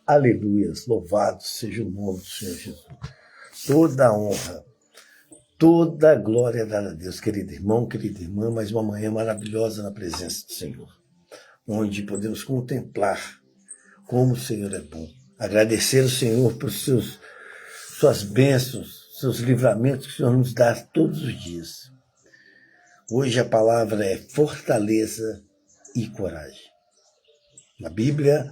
Aleluias, louvado seja o nome do Senhor Jesus. Toda a honra, toda a glória é dada a Deus, querido irmão, querida irmã, mais uma manhã maravilhosa na presença do Senhor, onde podemos contemplar como o Senhor é bom, agradecer ao Senhor por suas bênçãos, seus livramentos que o Senhor nos dá todos os dias. Hoje a palavra é fortaleza e coragem. Na Bíblia,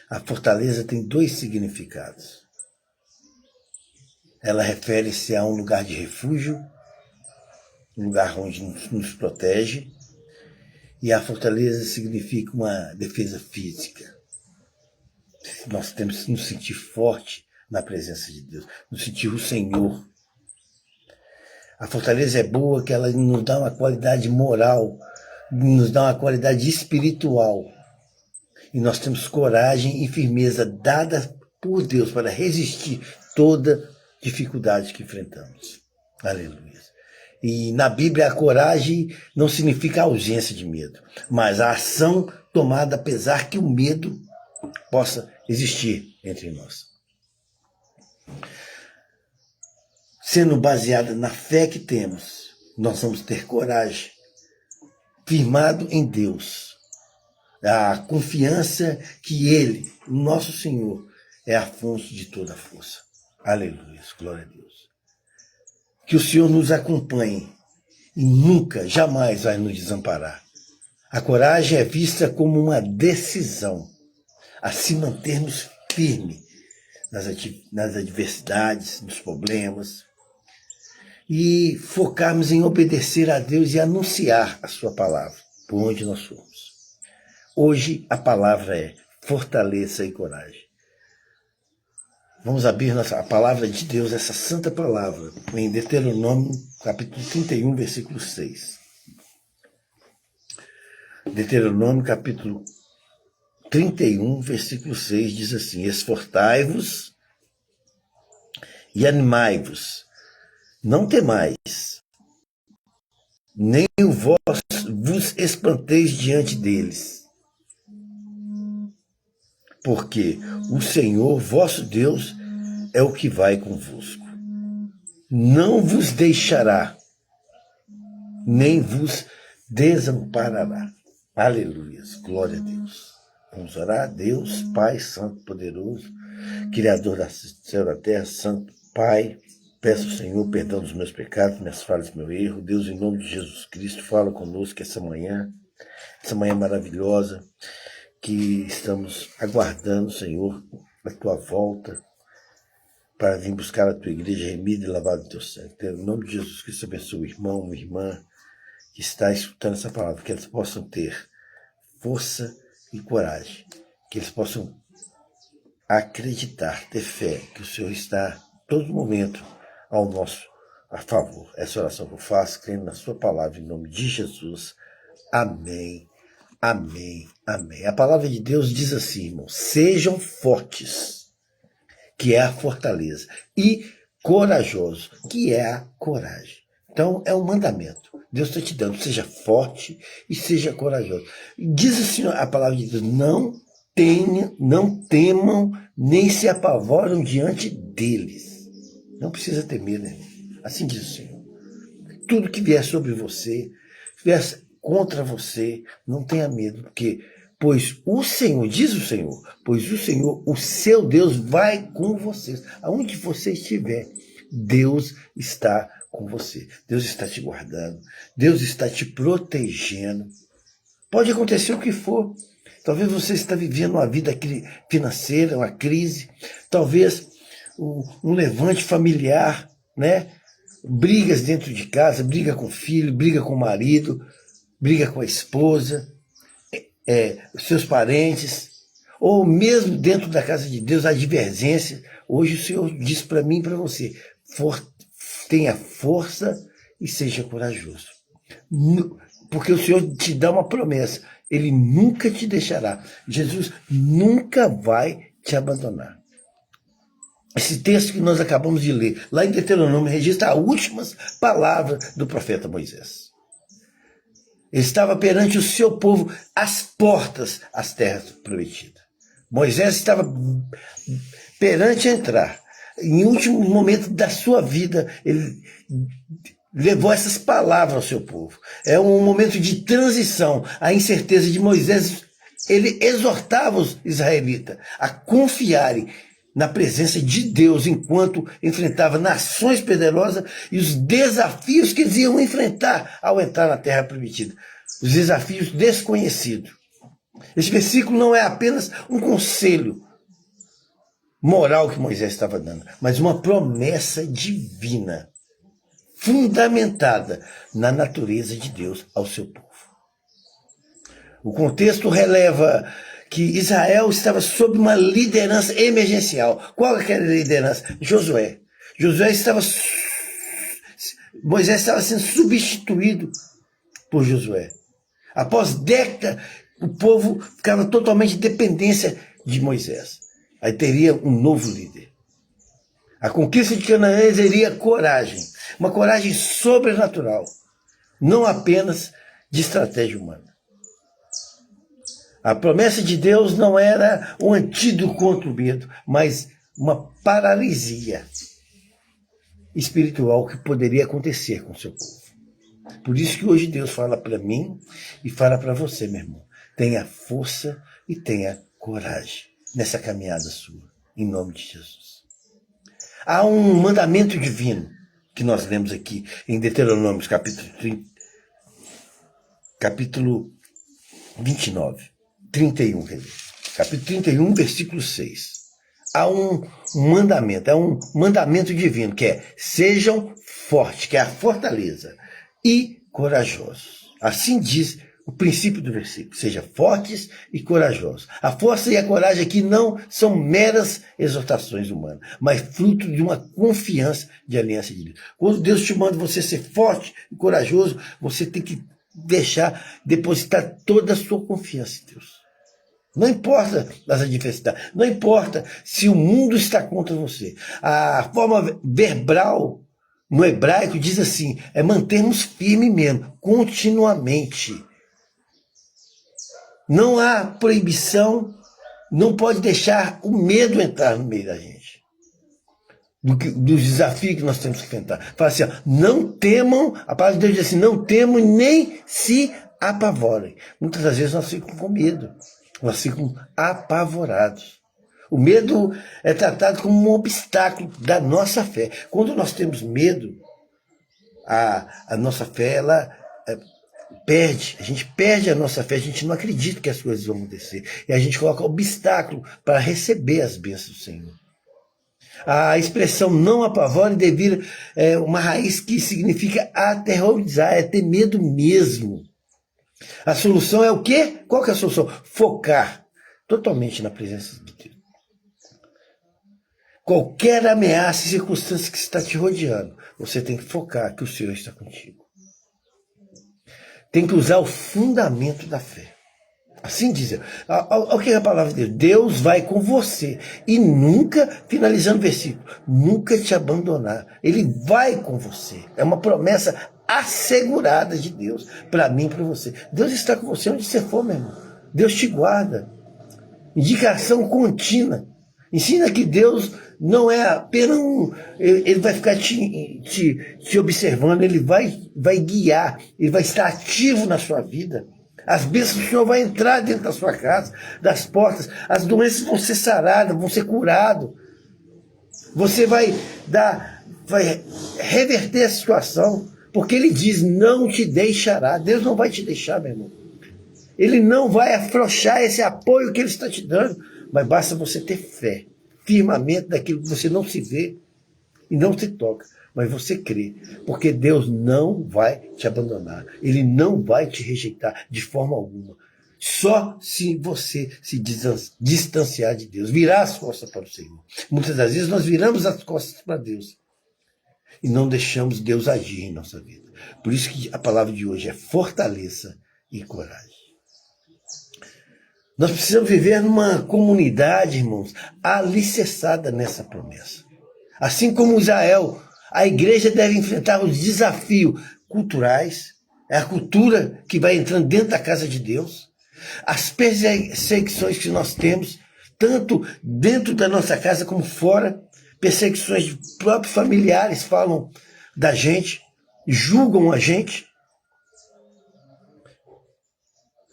a fortaleza tem dois significados. Ela refere-se a um lugar de refúgio, um lugar onde nos protege, e a fortaleza significa uma defesa física. Nós temos que nos sentir forte na presença de Deus, nos sentir o Senhor. A fortaleza é boa, que ela nos dá uma qualidade moral, nos dá uma qualidade espiritual. E nós temos coragem e firmeza dada por Deus para resistir toda dificuldade que enfrentamos. Aleluia. E na Bíblia a coragem não significa a ausência de medo, mas a ação tomada apesar que o medo possa existir entre nós. Sendo baseada na fé que temos, nós vamos ter coragem, firmado em Deus. A confiança que Ele, o nosso Senhor, é a fonte de toda a força. Aleluia, glória a Deus. Que o Senhor nos acompanhe e nunca, jamais vai nos desamparar. A coragem é vista como uma decisão a se mantermos firmes nas adversidades, nos problemas, e focarmos em obedecer a Deus e anunciar a sua palavra, por onde nós formos. Hoje a palavra é fortaleza e coragem. Vamos abrir a palavra de Deus, essa santa palavra, em Deuteronômio, capítulo 31, versículo 6. Deuteronômio, capítulo 31, versículo 6, diz assim: Esforçai-vos e animai-vos, não temais, nem vos espanteis diante deles. Porque o Senhor, vosso Deus, é o que vai convosco. Não vos deixará, nem vos desamparará. Aleluia, glória a Deus. Vamos orar. Deus, Pai Santo, Poderoso, Criador da céu e da terra, Santo Pai, peço ao Senhor perdão dos meus pecados, minhas falhas, meu erro. Deus, em nome de Jesus Cristo, fala conosco essa manhã maravilhosa, que estamos aguardando, Senhor, a tua volta para vir buscar a tua igreja remida e lavada do teu sangue. Em nome de Jesus Cristo, abençoe o irmão, a irmã que está escutando essa palavra, que eles possam ter força e coragem, que eles possam acreditar, ter fé, que o Senhor está a todo momento a favor. Essa oração que eu faço, crendo na sua palavra, em nome de Jesus. Amém. Amém, amém. A palavra de Deus diz assim, irmãos: sejam fortes, que é a fortaleza, e corajosos, que é a coragem. Então, é um mandamento. Deus está te dando, seja forte e seja corajoso. Diz assim a palavra de Deus: não temam, nem se apavoram diante deles. Não precisa ter medo, irmão. Assim diz o Senhor. Tudo que vier sobre você, vier contra você, não tenha medo, pois o Senhor, diz o Senhor, pois o Senhor, o seu Deus, vai com vocês. Aonde você estiver, Deus está com você. Deus está te guardando. Deus está te protegendo. Pode acontecer o que for. Talvez você está vivendo uma vida financeira, uma crise. Talvez um levante familiar, né? Brigas dentro de casa, briga com o filho, briga com o marido, briga com a esposa, seus parentes, ou mesmo dentro da casa de Deus, a divergência. Hoje o Senhor diz para mim e para você: tenha força e seja corajoso. Porque o Senhor te dá uma promessa: Ele nunca te deixará. Jesus nunca vai te abandonar. Esse texto que nós acabamos de ler, lá em Deuteronômio, registra as últimas palavras do profeta Moisés. Ele estava perante o seu povo, às portas, às terras prometidas. Moisés estava perante a entrar. Em último momento da sua vida, ele levou essas palavras ao seu povo. É um momento de transição. A incerteza de Moisés, ele exortava os israelitas a confiarem na presença de Deus enquanto enfrentava nações poderosas e os desafios que eles iam enfrentar ao entrar na terra prometida. Os desafios desconhecidos. Esse versículo não é apenas um conselho moral que Moisés estava dando, mas uma promessa divina, fundamentada na natureza de Deus ao seu povo. O contexto releva que Israel estava sob uma liderança emergencial. Qual é aquela liderança? Josué. Moisés estava sendo substituído por Josué. Após décadas, o povo ficava totalmente dependência de Moisés. Aí teria um novo líder. A conquista de Canaã exigiria coragem, uma coragem sobrenatural, não apenas de estratégia humana. A promessa de Deus não era um antídoto contra o medo, mas uma paralisia espiritual que poderia acontecer com o seu povo. Por isso que hoje Deus fala para mim e fala para você, meu irmão. Tenha força e tenha coragem nessa caminhada sua, em nome de Jesus. Há um mandamento divino que nós lemos aqui em Deuteronômio, capítulo 29, 31, capítulo 31, versículo 6. Há um mandamento divino, que é: sejam fortes, que é a fortaleza, e corajosos. Assim diz o princípio do versículo: seja fortes e corajosos. A força e a coragem aqui não são meras exortações humanas, mas fruto de uma confiança de aliança de Deus. Quando Deus te manda você ser forte e corajoso, você tem que depositar toda a sua confiança em Deus. Não importa as adversidades, não importa se o mundo está contra você. A forma verbal no hebraico diz assim: é mantermos firme mesmo, continuamente. Não há proibição, não pode deixar o medo entrar no meio da gente. Dos desafios que nós temos que enfrentar. Fala assim: ó, não temam, a palavra de Deus diz assim: não temam nem se apavorem. Muitas das vezes nós ficamos com medo, nós ficamos apavorados. O medo é tratado como um obstáculo da nossa fé. Quando nós temos medo, a nossa fé, ela perde. A gente perde a nossa fé, a gente não acredita que as coisas vão acontecer. E a gente coloca obstáculo para receber as bênçãos do Senhor. A expressão não apavore devia uma raiz que significa aterrorizar, é ter medo mesmo. A solução é o quê? Qual que é a solução? Focar totalmente na presença de Deus. Qualquer ameaça e circunstância que está te rodeando, você tem que focar que o Senhor está contigo. Tem que usar o fundamento da fé. Assim diz. O que é a palavra de Deus? Deus vai com você. E nunca, finalizando o versículo, nunca te abandonar. Ele vai com você. É uma promessa assegurada de Deus para mim e para você. Deus está com você onde você for, meu irmão. Deus te guarda. Indicação contínua. Ensina que Deus não é apenas ele vai ficar te observando, ele vai guiar, ele vai estar ativo na sua vida. As bênçãos do Senhor vão entrar dentro da sua casa, das portas, as doenças vão ser saradas, vão ser curadas. Você vai reverter a situação, porque ele diz: não te deixará. Deus não vai te deixar, meu irmão. Ele não vai afrouxar esse apoio que ele está te dando, mas basta você ter fé, firmamento daquilo que você não se vê e não se toca, mas você crê, porque Deus não vai te abandonar, Ele não vai te rejeitar de forma alguma, só se você se distanciar de Deus, virar as costas para o Senhor. Muitas das vezes nós viramos as costas para Deus e não deixamos Deus agir em nossa vida. Por isso que a palavra de hoje é fortaleza e coragem. Nós precisamos viver numa comunidade, irmãos, alicerçada nessa promessa. Assim como Israel, a igreja deve enfrentar os desafios culturais, é a cultura que vai entrando dentro da casa de Deus, as perseguições que nós temos tanto dentro da nossa casa como fora. Perseguições de próprios familiares falam da gente, julgam a gente.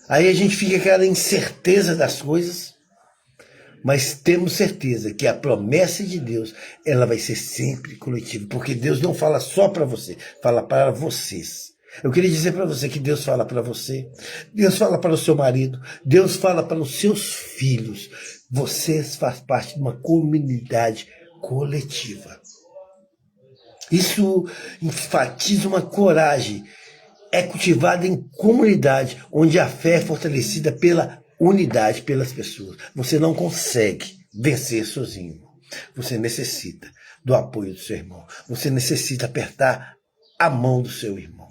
Aí a gente fica com aquela incerteza das coisas, mas temos certeza que a promessa de Deus, ela vai ser sempre coletiva, porque Deus não fala só para você, fala para vocês. Eu queria dizer para você que Deus fala para você, Deus fala para o seu marido, Deus fala para os seus filhos. Vocês fazem parte de uma comunidade coletiva. Isso enfatiza uma coragem, é cultivada em comunidade, onde a fé é fortalecida pela unidade, pelas pessoas. Você não consegue vencer sozinho. Você necessita do apoio do seu irmão. Você necessita apertar a mão do seu irmão.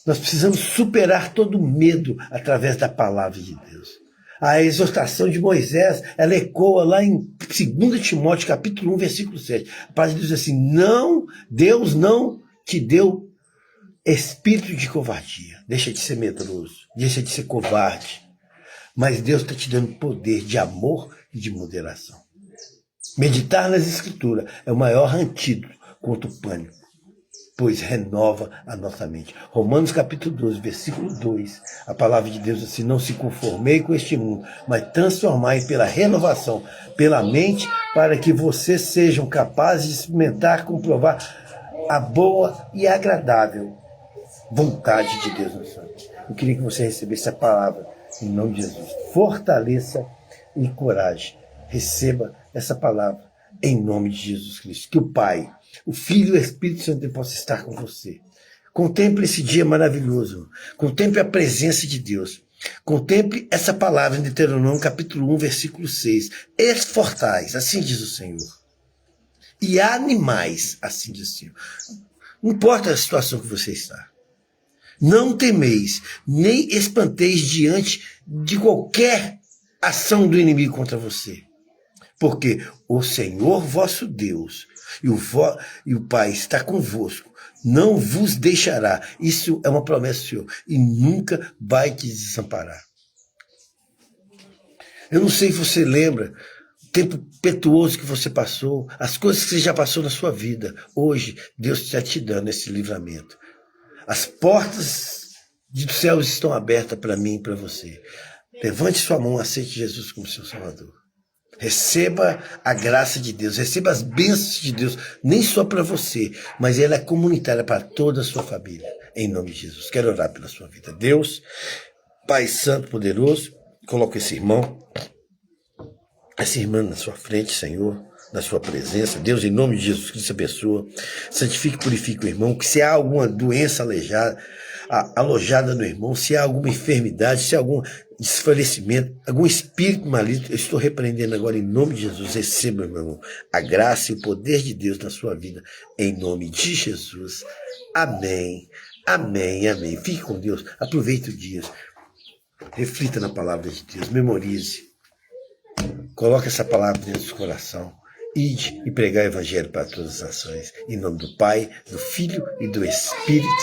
Nós precisamos superar todo medo através da palavra de Deus. A exortação de Moisés, ela ecoa lá em 2 Timóteo, capítulo 1, versículo 7. A palavra diz assim: não, Deus não te deu espírito de covardia. Deixa de ser medroso, deixa de ser covarde. Mas Deus está te dando poder de amor e de moderação. Meditar nas Escrituras é o maior antídoto contra o pânico, pois renova a nossa mente. Romanos capítulo 12, versículo 2, a palavra de Deus diz assim: não se conformei com este mundo, mas transformai pela renovação, pela mente, para que vocês sejam capazes de experimentar, comprovar a boa e agradável vontade de Deus na sua vida. Eu queria que você recebesse a palavra em nome de Jesus. Fortaleça e coragem. Receba essa palavra em nome de Jesus Cristo. Que o Pai, o Filho e o Espírito Santo possam estar com você. Contemple esse dia maravilhoso. Contemple a presença de Deus. Contemple essa palavra em Deuteronômio capítulo 1, versículo 6. Esforçais, assim diz o Senhor. E animais, assim diz o Senhor. Não importa a situação que você está. Não temeis, nem espanteis diante de qualquer ação do inimigo contra você. Porque o Senhor vosso Deus e o Pai está convosco, não vos deixará. Isso é uma promessa do Senhor. E nunca vai te desamparar. Eu não sei se você lembra o tempo impetuoso que você passou, as coisas que você já passou na sua vida. Hoje, Deus está te dando esse livramento. As portas dos céus estão abertas para mim e para você. Levante sua mão, aceite Jesus como seu Salvador. Receba a graça de Deus, receba as bênçãos de Deus, nem só para você, mas ela é comunitária para toda a sua família. Em nome de Jesus. Quero orar pela sua vida. Deus, Pai Santo, poderoso, coloca esse irmão, essa irmã na sua frente, Senhor, na sua presença. Deus, em nome de Jesus Cristo, essa pessoa, santifique e purifique o irmão, que se há alguma doença alojada no irmão, se há alguma enfermidade, se há algum desfalecimento, algum espírito maligno, eu estou repreendendo agora em nome de Jesus. Receba, meu irmão, a graça e o poder de Deus na sua vida, em nome de Jesus. Amém, amém, amém. Fique com Deus, aproveite o dia, reflita na palavra de Deus, memorize, coloque essa palavra dentro do coração. Ide e pregar o evangelho para todas as nações. Em nome do Pai, do Filho e do Espírito